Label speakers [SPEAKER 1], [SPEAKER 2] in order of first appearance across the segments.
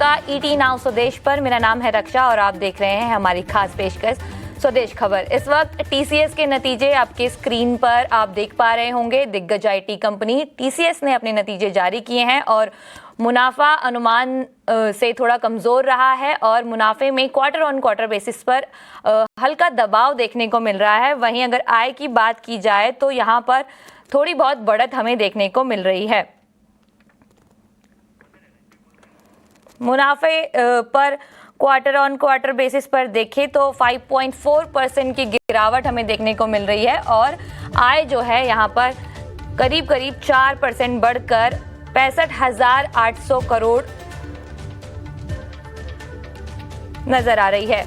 [SPEAKER 1] आपका ET now स्वदेश पर। मेरा नाम है रक्षा और आप देख रहे हैं हमारी खास पेशकश स्वदेश खबर। इस वक्त टीसीएस के नतीजे आपके स्क्रीन पर आप देख पा रहे होंगे। दिग्गज आईटी कंपनी टीसीएस ने अपने नतीजे जारी किए हैं और मुनाफा अनुमान से थोड़ा कमज़ोर रहा है और मुनाफे में क्वार्टर ऑन क्वार्टर बेसिस पर हल्का दबाव देखने को मिल रहा है। वहीं अगर आय की बात की जाए तो यहाँ पर थोड़ी बहुत बढ़त हमें देखने को मिल रही है। मुनाफे पर क्वार्टर ऑन क्वार्टर बेसिस पर देखें तो 5.4% की गिरावट हमें देखने को मिल रही है और आय जो है यहाँ पर करीब 4% बढ़कर 65,800 करोड़ नजर आ रही है।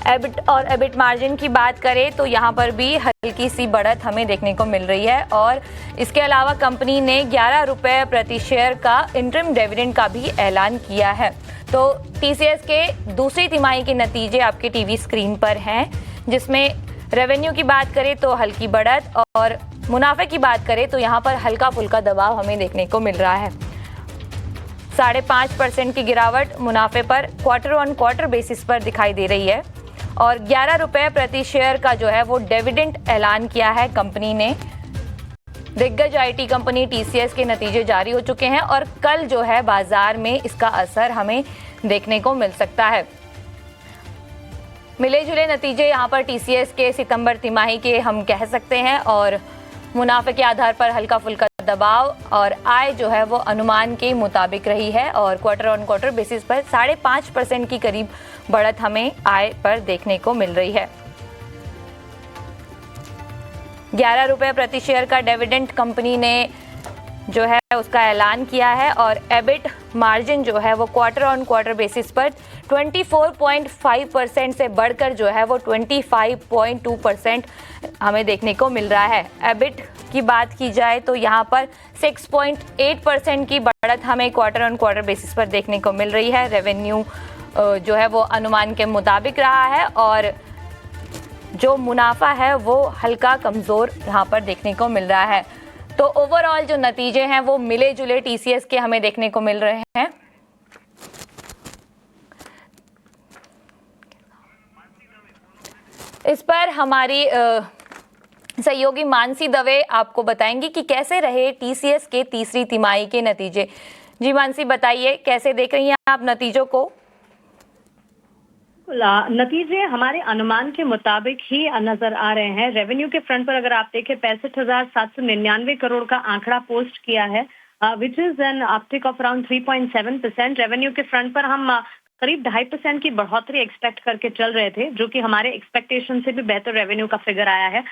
[SPEAKER 1] एबिट और एबिट मार्जिन की बात करें तो यहाँ पर भी हल्की सी बढ़त हमें देखने को मिल रही है और इसके अलावा कंपनी ने 11 रुपये प्रति शेयर का इंटरिम डिविडेंड का भी ऐलान किया है। तो टीसीएस के दूसरी तिमाही के नतीजे आपके टीवी स्क्रीन पर हैं, जिसमें रेवेन्यू की बात करें तो हल्की बढ़त और मुनाफे की बात करें तो यहाँ पर हल्का फुल्का दबाव हमें देखने को मिल रहा है। 5.5% की गिरावट मुनाफे पर क्वार्टर ऑन क्वार्टर बेसिस पर दिखाई दे रही है और 11 रुपये प्रति शेयर का जो है वो डिविडेंड ऐलान किया है कंपनी ने। दिग्गज आईटी कंपनी टीसीएस के नतीजे जारी हो चुके हैं और कल जो है बाजार में इसका असर हमें देखने को मिल सकता है। मिले जुले नतीजे यहाँ पर टीसीएस के सितंबर तिमाही के हम कह सकते हैं और मुनाफे के आधार पर हल्का फुल्का दबाव और आय जो है वो अनुमान के मुताबिक रही है और क्वार्टर ऑन क्वार्टर बेसिस पर 5.5% की करीब बढ़त हमें आय पर देखने को मिल रही है। 11 रुपये प्रति शेयर का डिविडेंड कंपनी ने जो है उसका ऐलान किया है और एबिट मार्जिन जो है वो क्वार्टर ऑन क्वार्टर बेसिस पर 24.5% से बढ़कर जो है वो 25.2% हमें देखने को मिल रहा है। एबिट की बात की जाए तो यहाँ पर 6.8% की बढ़त हमें क्वार्टर ऑन क्वार्टर बेसिस पर देखने को मिल रही है। रेवेन्यू जो है वो अनुमान के मुताबिक रहा है और जो मुनाफा है वो हल्का कमज़ोर यहाँ पर देखने को मिल रहा है। तो ओवरऑल जो नतीजे हैं वो मिले जुले टीसीएस के हमें देखने को मिल रहे हैं। इस पर हमारी सहयोगी मानसी दवे आपको बताएंगी कि कैसे रहे टीसीएस के तीसरी तिमाही के नतीजे। जी मानसी, बताइए कैसे देख रही हैं आप नतीजों को?
[SPEAKER 2] नतीजे हमारे अनुमान के मुताबिक ही नजर आ रहे हैं। रेवेन्यू के फ्रंट पर अगर आप देखें 65,799 करोड़ का आंकड़ा पोस्ट किया है, which is an uptick of around 3.7%। Revenue के फ्रंट पर हम करीब 2.5% की बढ़ोतरी एक्सपेक्ट करके चल रहे थे, जो कि हमारे एक्सपेक्टेशन से भी बेहतर रेवेन्यू का फिगर आया है।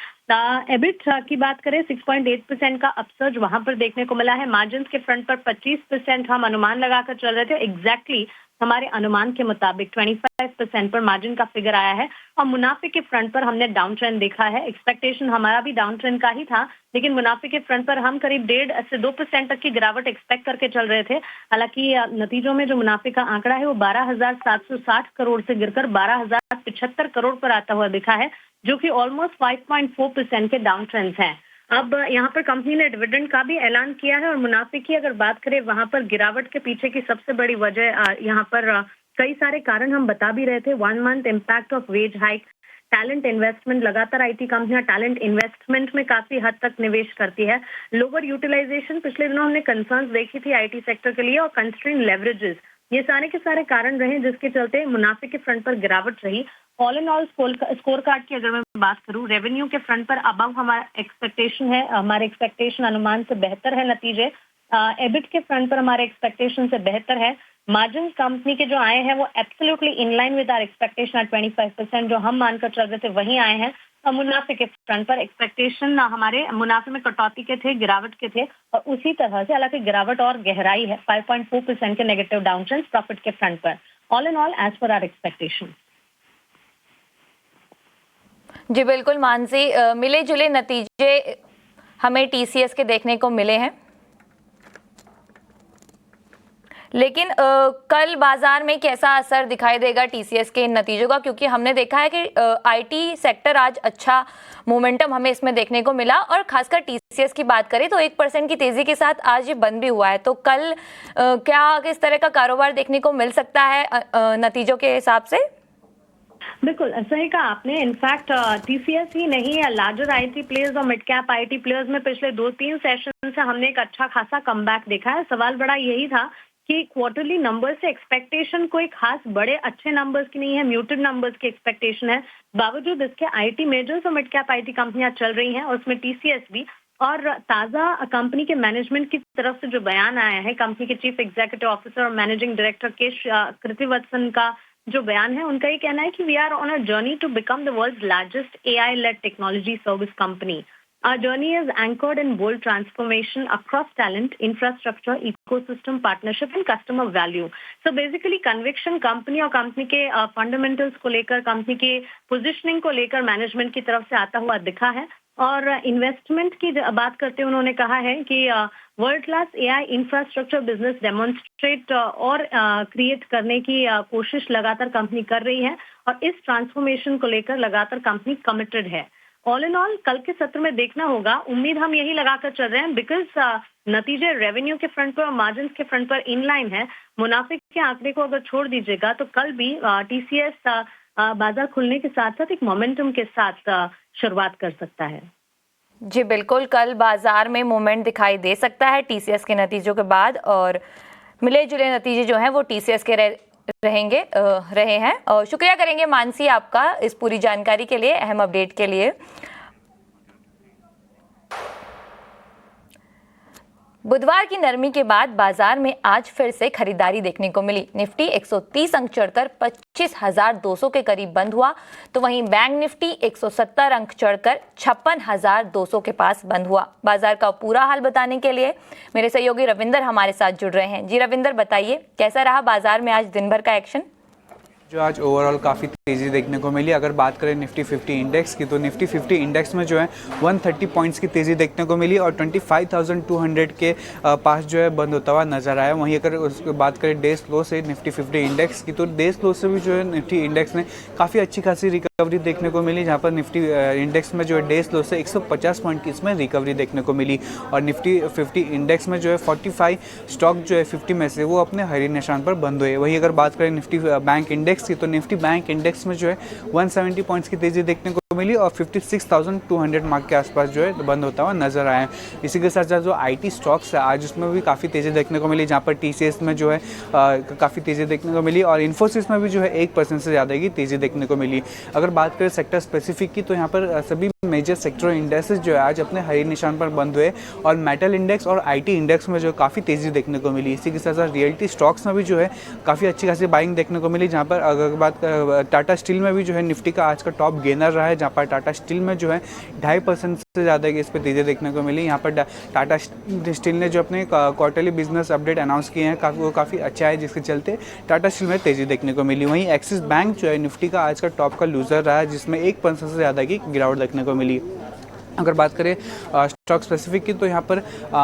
[SPEAKER 2] एबिट की बात करें 6.8% का अपसर्ज वहां पर देखने को मिला है। मार्जिन के फ्रंट पर 25% हम अनुमान लगाकर चल रहे थे, एग्जैक्टली हमारे अनुमान के मुताबिक 25% पर मार्जिन का फिगर आया है। और मुनाफे के फ्रंट पर हमने डाउन ट्रेंड देखा है। एक्सपेक्टेशन हमारा भी डाउन ट्रेंड का ही था, लेकिन मुनाफे के फ्रंट पर हम करीब 1.5 से 2% तक की गिरावट एक्सपेक्ट करके चल रहे थे। हालांकि नतीजों में जो मुनाफे का आंकड़ा है वो 12,760 करोड़ से गिरकर 12,075 करोड़ पर आता हुआ दिखा है, जो कि ऑलमोस्ट 5.4% के डाउन ट्रेंड्स हैं। अब यहाँ पर कंपनी ने डिविडेंड का भी ऐलान किया है और मुनाफे की अगर बात करें वहां पर गिरावट के पीछे की सबसे बड़ी वजह यहाँ पर कई सारे कारण हम बता भी रहे थे। 1 month impact of wage hike, talent investment, लगातार आईटी कंपनियां टैलेंट इन्वेस्टमेंट में काफी हद तक निवेश करती है। लोअर यूटिलाइजेशन, पिछले दिनों हमने कंसर्न्स देखी थी आईटी सेक्टर के लिए, और कंस्ट्रेंड लेवरेजेस, ये सारे के सारे कारण रहे जिसके चलते मुनाफे के फ्रंट पर गिरावट रही। All in all score card की अगर मैं बात करूं, रेवेन्यू के फ्रंट पर अबव हमारा एक्सपेक्टेशन है, हमारे एक्सपेक्टेशन अनुमान से बेहतर है नतीजे। एबिट के फ्रंट पर हमारे एक्सपेक्टेशन से बेहतर है। मार्जिन कंपनी के जो आए हैं वो absolutely in line with our expectation at 25%, जो हम मानकर चल रहे थे वही आए हैं। और मुनाफे के फ्रंट पर एक्सपेक्टेशन हमारे मुनाफे में कटौती के थे, गिरावट के थे, और उसी तरह से हालांकि गिरावट और गहराई है, 5.4% के नेगेटिव डाउन ट्रेंड प्रॉफिट के फ्रंट पर। All in all as per our expectation.
[SPEAKER 1] जी बिल्कुल मानसी, मिले जुले नतीजे हमें टीसीएस के देखने को मिले हैं, लेकिन कल बाजार में कैसा असर दिखाई देगा टीसीएस के इन नतीजों का, क्योंकि हमने देखा है कि आईटी सेक्टर आज अच्छा मोमेंटम हमें इसमें देखने को मिला और खासकर टीसीएस की बात करें तो 1% की तेजी के साथ आज ये बंद भी हुआ है। तो कल क्या किस तरह का कारोबार देखने को मिल सकता है नतीजों के हिसाब से?
[SPEAKER 2] बिल्कुल सही कहा आपने। इनफैक्ट टीसीएस ही नहीं है, लार्जर आईटी प्लेयर्स और मिड कैप आईटी प्लेयर्स में पिछले 2-3 सेशन से हमने एक अच्छा खासा कमबैक देखा है। सवाल बड़ा यही था कि क्वार्टरली नंबर से एक्सपेक्टेशन कोई खास बड़े अच्छे नंबर्स की नहीं है, म्यूटेड नंबर्स की एक्सपेक्टेशन है। बावजूद इसके आईटी मेजर्स और मिड कैप आईटी कंपनियां चल रही हैं और उसमें टीसीएस भी। और ताजा कंपनी के मैनेजमेंट की तरफ से जो बयान आया है, कंपनी के चीफ एग्जीक्यूटिव ऑफिसर और मैनेजिंग डायरेक्टर केश कृतिवत्सन का जो बयान है, उनका ये कहना है कि we are on a journey to become the world's largest AI led technology service company. Our journey is anchored in bold transformation across talent, infrastructure, ecosystem, partnership and customer value. So basically conviction company और company के fundamentals को लेकर, company के positioning को लेकर management की तरफ से आता हुआ दिखा है. और इन्वेस्टमेंट की बात करते हुए उन्होंने कहा है कि world class AI infrastructure business demonstrate और क्रिएट करने की कोशिश लगातार कंपनी कर रही है और इस ट्रांसफॉर्मेशन को लेकर लगातार कंपनी कमिटेड है. ऑल इन ऑल कल के सत्र में देखना होगा. उम्मीद हम यही लगाकर चल रहे हैं बिकॉज नतीजे रेवेन्यू के फ्रंट पर और मार्जिन के फ्रंट पर इनलाइन है. मुनाफे के आंकड़े को अगर छोड़ दीजिएगा तो कल भी टीसीएस बाजार खुलने के साथ साथ एक मोमेंटम के साथ शुरुआत कर सकता है.
[SPEAKER 1] जी बिल्कुल, कल बाजार में मूवमेंट दिखाई दे सकता है टीसीएस के नतीजों के बाद और मिले जुले नतीजे जो हैं वो टीसीएस के रहे हैं. और शुक्रिया करेंगे मानसी आपका इस पूरी जानकारी के लिए, अहम अपडेट के लिए. बुधवार की नरमी के बाद बाजार में आज फिर से खरीदारी देखने को मिली. निफ्टी 130 अंक चढ़कर 25,200 के करीब बंद हुआ, तो वहीं बैंक निफ्टी 170 अंक चढ़कर 56,200 के पास बंद हुआ. बाजार का पूरा हाल बताने के लिए मेरे सहयोगी रविंदर हमारे साथ जुड़ रहे हैं. जी रविंदर, बताइए कैसा रहा बाजार में आज दिन भर का एक्शन?
[SPEAKER 3] जो आज ओवरऑल काफ़ी तेज़ी देखने को मिली. अगर बात करें निफ्टी 50 इंडेक्स की तो निफ्टी 50 इंडेक्स में जो है 130 पॉइंट्स की तेज़ी देखने को मिली और 25,200 के पास जो है बंद होता हुआ नजर आया. वहीं अगर उसकी बात करें डे स्लो से निफ्टी 50 इंडेक्स की तो डे स्लो से भी जो है निफ्टी इंडेक्स ने काफ़ी अच्छी खासी रिकवरी देखने को मिली, जहाँ पर निफ्टी इंडेक्स में जो है डे स्लो से 150 पॉइंट की इसमें रिकवरी देखने को मिली. और निफ्टी 50 इंडेक्स में जो है 45 स्टॉक जो है 50 में से वो अपने हरी निशान पर बंद हुए. वहीं अगर बात करें निफ्टी बैंक इंडेक्स की तो निफ्टी बैंक इंडेक्स में जो है 170 पॉइंट्स की तेज़ी देखने को मिली और 56,200 मार्क के आसपास जो है बंद होता हुआ नजर आया. इसी के साथ साथ जो आईटी स्टॉक्स है आज उसमें भी काफ़ी तेज़ी देखने को मिली, जहाँ पर टीसीएस में जो है काफ़ी तेज़ी देखने को मिली और इन्फोसिस में भी जो है 1% से ज़्यादा की तेज़ी देखने को मिली. अगर बात करें सेक्टर स्पेसिफिक की तो यहाँ पर सभी मेजर सेक्टर इंडेक्सेस जो है आज अपने हरी निशान पर बंद हुए और मेटल इंडेक्स और आईटी इंडेक्स में जो है काफ़ी तेज़ी देखने को मिली. इसी के साथ साथ रियल्टी स्टॉक्स में भी जो है काफ़ी अच्छी खासी बाइंग देखने को मिली, जहाँ पर अगर बात टाटा स्टील में भी जो है निफ्टी का आज का टॉप गेनर रहा है, जहाँ पर टाटा स्टील में जो है 2.5% से ज़्यादा की इस पर तेज़ी देखने को मिली. यहाँ पर टाटा स्टील ने जो अपने क्वार्टरली बिजनेस अपडेट अनाउंस किए हैं वो काफ़ी अच्छा है, जिसके चलते टाटा स्टील में तेज़ी देखने को मिली. वहीं एक्सिस बैंक जो है निफ्टी का आज का टॉप का लूजर रहा है, जिसमें 1% से ज़्यादा की गिरावट देखने को मिली. अगर बात करें स्टॉक स्पेसिफिक की तो यहाँ पर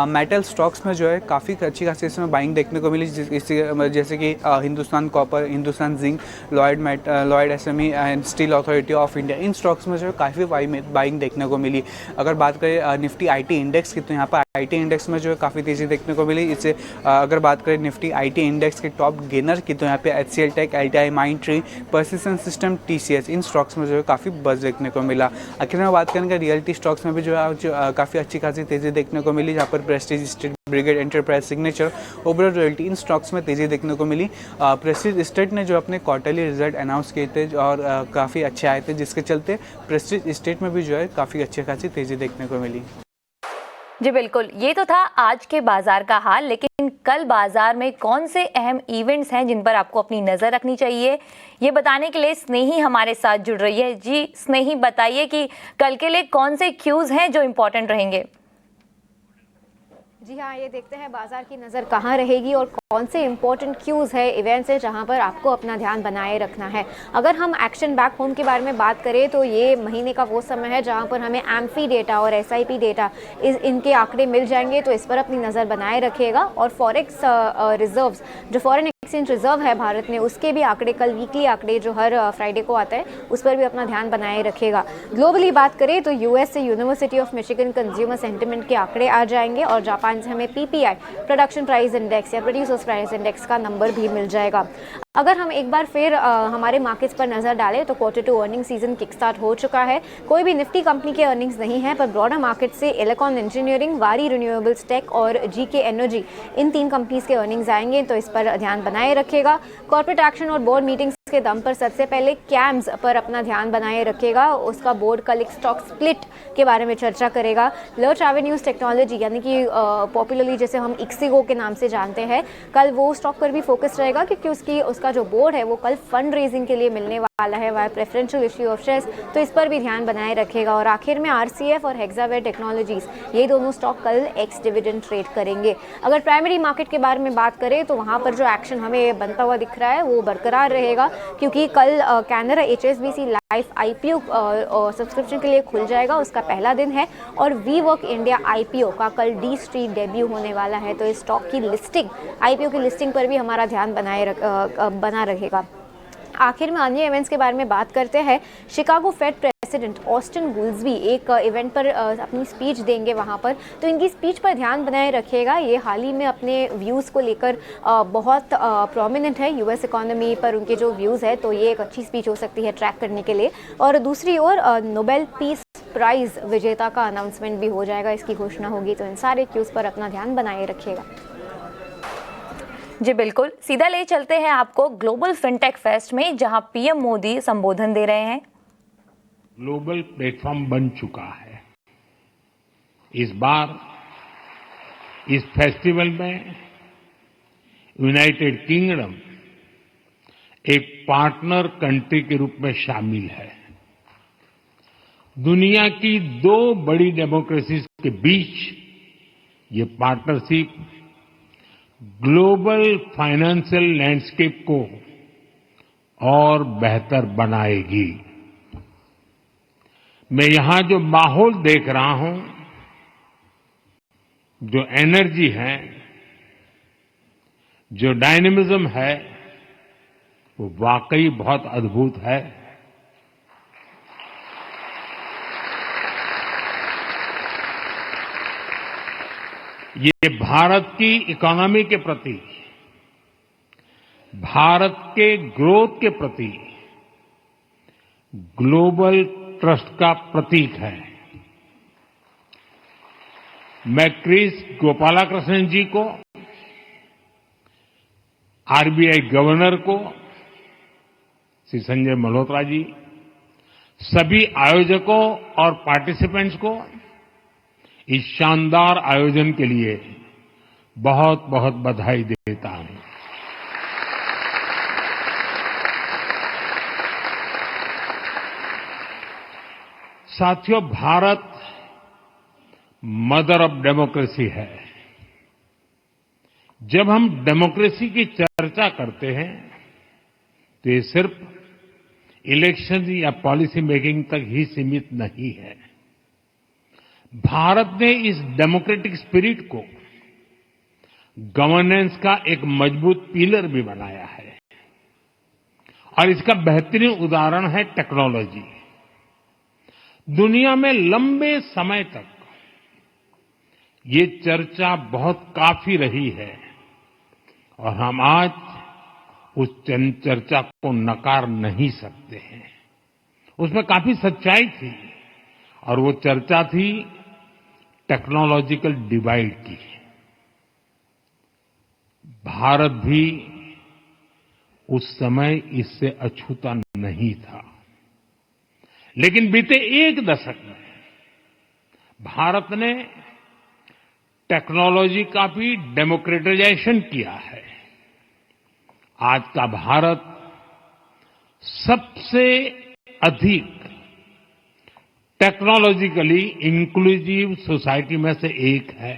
[SPEAKER 3] मेटल स्टॉक्स में जो है काफ़ी अच्छी खासी इसमें बाइंग देखने को मिली, जैसे कि Hindustan copper, Hindustan zinc, Lloyd SME and steel authority of India, in stocks में जो है काफ़ी बाइंग देखने को मिली. अगर बात करें निफ्टी आईटी इंडेक्स की तो यहाँ पर आईटी इंडेक्स में जो है काफ़ी तेज़ी देखने को मिली. इससे अगर बात करें निफ्टी आईटी इंडेक्स के टॉप गेनर की तो यहाँ पे HCL tech, LTI, Mindtree, Persistent system, TCS, इन स्टॉक्स में जो है काफ़ी बज़ देखने को मिला. आखिर में बात करेंगे रियल्टी स्टॉक्स में भी जो है काफ़ी अच्छी खासी तेज़ी देखने को मिली, जहाँ पर Prestige Estate, Brigade Enterprise, Signature, Oberoi Realty, इन स्टॉक्स में तेज़ी देखने को मिली. प्रेस्टीज स्टेट ने जो अपने क्वार्टरली रिजल्ट अनाउंस किए थे और काफ़ी अच्छे आए थे, जिसके चलते प्रेस्टीज स्टेट में भी जो है काफ़ी अच्छी खासी तेज़ी देखने को मिली.
[SPEAKER 1] जी बिल्कुल, ये तो था आज के बाजार का हाल, लेकिन कल बाजार में कौन से अहम इवेंट्स हैं जिन पर आपको अपनी नज़र रखनी चाहिए, ये बताने के लिए स्नेही हमारे साथ जुड़ रही है. जी स्नेही, बताइए कि कल के लिए कौन से क्यूज़ हैं जो इम्पोर्टेंट रहेंगे?
[SPEAKER 4] जी हाँ, ये देखते हैं बाजार की नज़र कहाँ रहेगी और कौन से इंपॉर्टेंट क्यूज़ है, इवेंट्स है जहाँ पर आपको अपना ध्यान बनाए रखना है। अगर हम एक्शन बैक होम के बारे में बात करें तो ये महीने का वो समय है जहाँ पर हमें एम्फी डेटा और एसआईपी डेटा इनके आंकड़े मिल जाएंगे, तो इस पर अपनी नज़र बनाए रखिएगा। और फॉरेक्स रिजर्व्स, जो फॉरेन एक्सचेंज रिजर्व है भारत में, उसके भी आंकड़े, कल वीकली आंकड़े जो हर फ्राइडे को आता है, उस पर भी अपना ध्यान बनाए रखिएगा। ग्लोबली बात करें तो यूएस से university of Michigan consumer sentiment के आंकड़े आ जाएंगे और जापान से हमें पीपीआई, प्रोडक्शन प्राइस इंडेक्स या प्रोड्यूसर्स प्राइस इंडेक्स का नंबर भी मिल जाएगा। अगर हम एक बार फिर हमारे मार्केट्स पर नज़र डालें तो Q2 earning season kick start हो चुका है। कोई भी निफ्टी कंपनी के अर्निंग्स नहीं है, पर ब्रॉडर मार्केट से इलेक्ट्रॉन इंजीनियरिंग, वारी रिन्यूएबल्स टेक और जीके एनर्जी, इन 3 कंपनीज के अर्निंग्स आएंगे, तो इस पर ध्यान बनाए रखिएगा। कॉर्पोरेट एक्शन और बोर्ड मीटिंग्स के दम पर सबसे पहले कैम्स पर अपना ध्यान बनाए रखिएगा। उसका बोर्ड कल एक स्टॉक स्प्लिट के बारे में चर्चा करेगा। लर्च एवेन्यूज टेक्नोलॉजी, यानी कि पॉपुलरली जैसे हम इक्सिगो के नाम से जानते हैं, कल वो स्टॉक पर भी फोकस रहेगा क्योंकि उसका जो बोर्ड है वो कल फंड रेजिंग के लिए मिलने वाला है via preferential issue of shares, तो इस पर भी ध्यान बनाए रखेगा। और आखिर में आरसीएफ और हेक्सावेयर टेक्नोलॉजीज, ये दोनों स्टॉक कल एक्स डिविडेंड ट्रेड करेंगे। अगर प्राइमरी मार्केट के बारे में बात करें तो वहाँ पर जो एक्शन हमें बनता हुआ दिख रहा है वो बरकरार रहेगा, क्योंकि कल Canara HSBC life IPO subscription के लिए खुल जाएगा, उसका पहला दिन है। और वी वर्क इंडिया IPO का कल डी स्ट्रीट डेब्यू होने वाला है, तो इस स्टॉक की लिस्टिंग, IPO की लिस्टिंग पर भी हमारा ध्यान बना रहेगा। आखिर में अन्य इवेंट्स के बारे में बात करते हैं। शिकागो फेड प्रेसिडेंट ऑस्टिन गुल्सबी एक इवेंट पर अपनी स्पीच देंगे वहाँ पर, तो इनकी स्पीच पर ध्यान बनाए रखिएगा। ये हाल ही में अपने व्यूज़ को लेकर बहुत प्रोमिनेंट है, यूएस इकोनॉमी पर उनके जो व्यूज़ है, तो ये एक अच्छी स्पीच हो सकती है ट्रैक करने के लिए। और दूसरी ओर नोबेल पीस प्राइज़ विजेता का अनाउंसमेंट भी हो जाएगा, इसकी घोषणा होगी, तो इन सारे क्यूज़ पर अपना ध्यान बनाए रखिएगा।
[SPEAKER 1] जी बिल्कुल, सीधा ले चलते हैं आपको ग्लोबल फिनटेक फेस्ट में, जहां पीएम मोदी संबोधन दे रहे हैं।
[SPEAKER 5] ग्लोबल प्लेटफॉर्म बन चुका है। इस बार इस फेस्टिवल में यूनाइटेड किंगडम एक पार्टनर कंट्री के रूप में शामिल है। दुनिया की 2 बड़ी डेमोक्रेसीज के बीच ये पार्टनरशिप ग्लोबल फाइनेंशियल लैंडस्केप को और बेहतर बनाएगी। मैं यहां जो माहौल देख रहा हूं, जो एनर्जी है, जो डायनेमिज्म है, वो वाकई बहुत अद्भुत है। ये भारत की इकोनॉमी के प्रति, भारत के ग्रोथ के प्रति ग्लोबल ट्रस्ट का प्रतीक है। मैं क्रिस गोपालाकृष्णन जी को, आरबीआई गवर्नर को, श्री संजय मल्होत्रा जी, सभी आयोजकों और पार्टिसिपेंट्स को इस शानदार आयोजन के लिए बहुत बहुत बधाई देता हूं। साथियों, भारत मदर ऑफ डेमोक्रेसी है। जब हम डेमोक्रेसी की चर्चा करते हैं तो ये सिर्फ इलेक्शन या पॉलिसी मेकिंग तक ही सीमित नहीं है। भारत ने इस डेमोक्रेटिक स्पिरिट को गवर्नेंस का एक मजबूत पिलर भी बनाया है, और इसका बेहतरीन उदाहरण है टेक्नोलॉजी। दुनिया में लंबे समय तक ये चर्चा बहुत काफी रही है, और हम आज उस चर्चा को नकार नहीं सकते हैं। उसमें काफी सच्चाई थी, और वो चर्चा थी टेक्नोलॉजिकल डिवाइड की। भारत भी उस समय इससे अछूता नहीं था, लेकिन बीते 1 दशक में भारत ने टेक्नोलॉजी का भी डेमोक्रेटाइजेशन किया है। आज का भारत सबसे अधिक टेक्नोलॉजिकली इंक्लूसिव सोसाइटी में से एक है।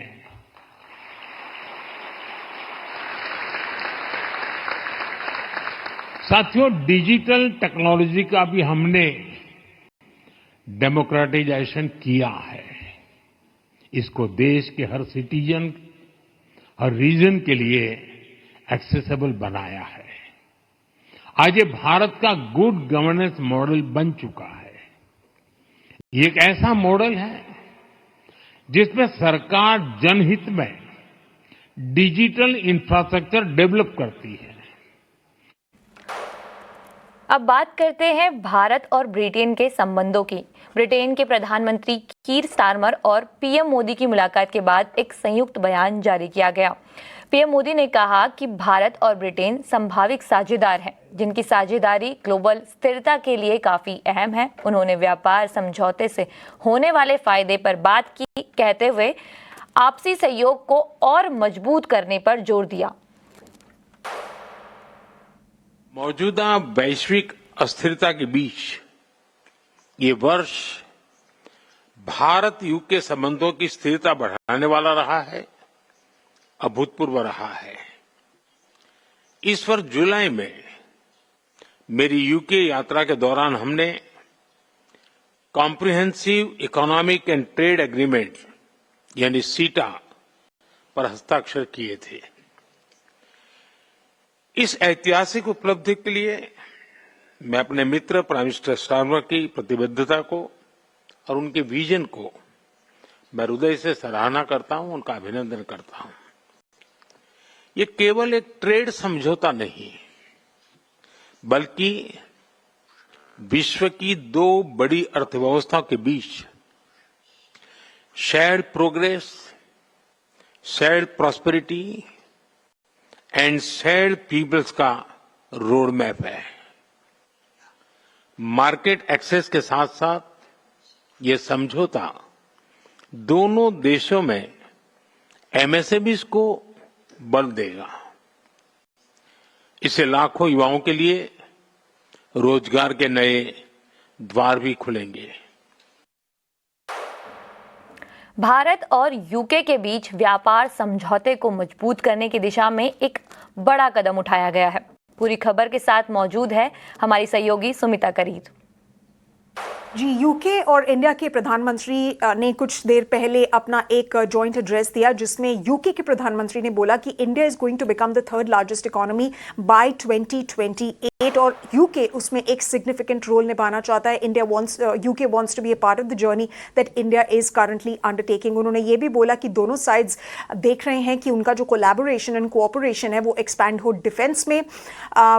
[SPEAKER 5] साथियों, डिजिटल टेक्नोलॉजी का भी हमने डेमोक्रेटाइजेशन किया है। इसको देश के हर सिटीजन, हर रीजन के लिए एक्सेसिबल बनाया है। आज ये भारत का गुड गवर्नेंस मॉडल बन चुका है। ये एक ऐसा मॉडल है जिसमें सरकार जनहित में डिजिटल इंफ्रास्ट्रक्चर डेवलप करती है।
[SPEAKER 1] अब बात करते हैं भारत और ब्रिटेन के संबंधों की। ब्रिटेन के प्रधानमंत्री कीर स्टारमर और पीएम मोदी की मुलाकात के बाद एक संयुक्त बयान जारी किया गया। पीएम मोदी ने कहा कि भारत और ब्रिटेन संभावित साझेदार हैं, जिनकी साझेदारी ग्लोबल स्थिरता के लिए काफी अहम है। उन्होंने व्यापार समझौते से होने वाले फायदे पर बात की, कहते हुए आपसी सहयोग को और मजबूत करने पर जोर दिया।
[SPEAKER 5] मौजूदा वैश्विक अस्थिरता के बीच ये वर्ष भारत यूके संबंधों की स्थिरता बढ़ाने वाला रहा है, अभूतपूर्व रहा है। इस वर्ष जुलाई में मेरी यूके यात्रा के दौरान हमने comprehensive economic and trade agreement यानी सीटा पर हस्ताक्षर किए थे। इस ऐतिहासिक उपलब्धि के लिए मैं अपने मित्र प्राइम मिनिस्टर स्टारमर की प्रतिबद्धता को और उनके विजन को मैं हृदय से सराहना करता हूं, उनका अभिनंदन करता हूं। ये केवल एक ट्रेड समझौता नहीं, बल्कि विश्व की दो बड़ी अर्थव्यवस्थाओं के बीच shared progress, shared prosperity and shared peoples का रोड मैप है। मार्केट एक्सेस के साथ साथ ये समझौता दोनों देशों में एमएसएमईज को बल देगा। इससे लाखों युवाओं के लिए रोजगार के नए द्वार भी खुलेंगे।
[SPEAKER 1] भारत और यूके के बीच व्यापार समझौते को मजबूत करने की दिशा में एक बड़ा कदम उठाया गया है। पूरी खबर के साथ मौजूद है हमारी सहयोगी सुमिता करीर।
[SPEAKER 6] जी, यूके और इंडिया के प्रधानमंत्री ने कुछ देर पहले अपना एक जॉइंट एड्रेस दिया, जिसमें यूके के प्रधानमंत्री ने बोला कि India is going to become the third largest economy by 2028 और यूके उसमें एक सिग्निफिकेंट रोल निभाना चाहता है। UK wants to be a part of the journey that India is currently undertaking. उन्होंने ये भी बोला कि दोनों साइड्स देख रहे हैं कि उनका जो कोलैबोरेशन एंड कोऑपरेशन है वो एक्सपैंड हो डिफेंस में,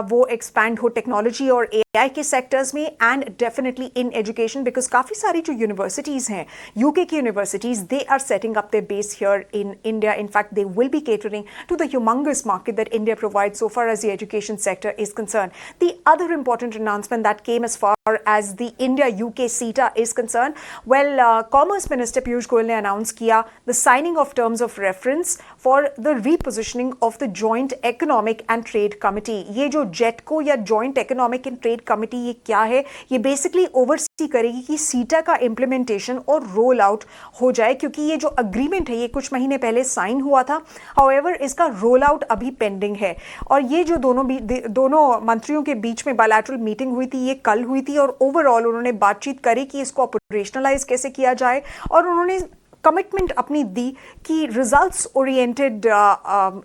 [SPEAKER 6] वो एक्सपैंड हो टेक्नोलॉजी और एआई के सेक्टर्स में and definitely in education, because काफ़ी सारी जो यूनिवर्सिटीज़ हैं यूके की universities, they are setting up their base here in India. In fact they will be catering to the humongous market that India provides so far as the education sector is concerned. The other important announcement that came as far as the India-UK CETA is concerned, well, Commerce Minister Piyush Goyal ने announce किया the signing of terms of reference for the repositioning of the Joint Economic and Trade Committee. ये जो JETCO या Joint Economic and Trade Committee ये क्या है? ये basically oversee करेगी कि सीटा का implementation और रोल आउट हो जाए, क्योंकि ये जो अग्रीमेंट है ये कुछ महीने पहले साइन हुआ था। हाउएवर इसका रोल आउट अभी पेंडिंग है और ये जो दोनों मंत्रियों के बीच में बायलैटरल मीटिंग हुई थी ये कल हुई थी और ओवरऑल उन्होंने बातचीत करी कि इसको ऑपरेशनलाइज कैसे किया जाए और उन्होंने कमिटमेंट अपनी दी कि results oriented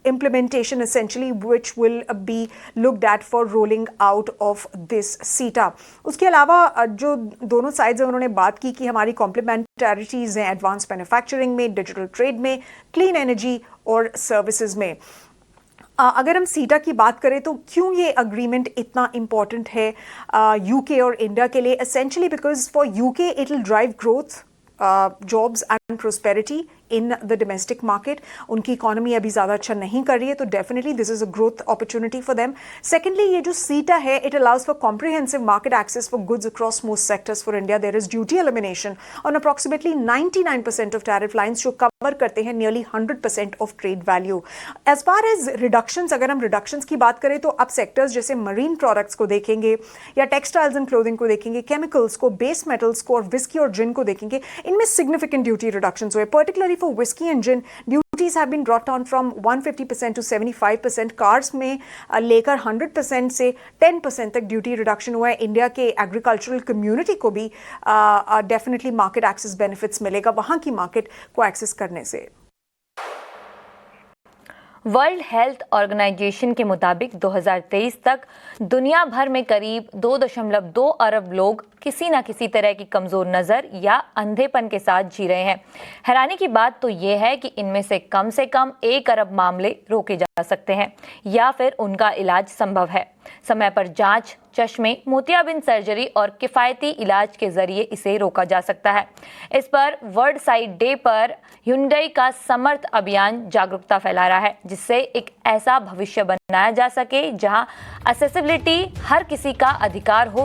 [SPEAKER 6] implementation essentially which will be looked at for rolling out of this CETA। उसके अलावा जो दोनों साइड्स हैं उन्होंने बात की कि हमारी कॉम्प्लीमेंटरिटीज़ हैं एडवांस मैन्युफैक्चरिंग में, डिजिटल ट्रेड में, क्लीन एनर्जी और सर्विसेज में। अगर हम सीटा की बात करें तो क्यों ये अग्रीमेंट इतना इम्पॉर्टेंट है यूके और इंडिया के लिए? Essentially because for UK it will drive growth, jobs and prosperity in the domestic market. उनकी इकोनॉमी अभी ज़्यादा अच्छा नहीं कर रही है तो definitely this is a growth opportunity for them. Secondly, ये जो सीटा है it allows for comprehensive market access for goods across most sectors for India. There is duty elimination on approximately 99% of tariff lines जो cover करते हैं nearly 100% of trade value. As far as reductions, अगर हम reductions की बात करें तो अब सेक्टर्स जैसे मरीन प्रोडक्ट्स को देखेंगे या टेक्सटाइल्स एंड क्लोथिंग को देखेंगे, केमिकल्स को, बेस मेटल्स को और विस्की और जिन को देखेंगे, इनमें सिग्निफिकेंट ड्यूटी reductions हुए, particularly for whiskey and gin. Duties have been brought down from 150% to 75%. Cars में लेकर 100% से 10% तक ड्यूटी रिडक्शन हुआ है. इंडिया के एग्रीकल्चरल कम्युनिटी को भी डेफिनेटली मार्केट एक्सेस बेनिफिट्स मिलेगा वहाँ की मार्केट को एक्सेस करने से.
[SPEAKER 1] वर्ल्ड हेल्थ ऑर्गेनाइजेशन के मुताबिक 2023 तक दुनिया भर में करीब 2.2 अरब लोग किसी न किसी तरह की कमज़ोर नज़र या अंधेपन के साथ जी रहे हैं. हैरानी की बात तो ये है कि इनमें से कम 1 अरब मामले रोके जा सकते हैं या फिर उनका इलाज संभव है. समय पर जांच, चश्मे, मोतियाबिंद सर्जरी और किफ़ायती इलाज के जरिए इसे रोका जा सकता है. इस पर वर्ल्ड साइट डे पर Hyundai का समर्थ अभियान जागरूकता फैला रहा है, जिससे एक ऐसा भविष्य बनाया जा सके जहां एक्सेसिबिलिटी हर किसी का अधिकार हो,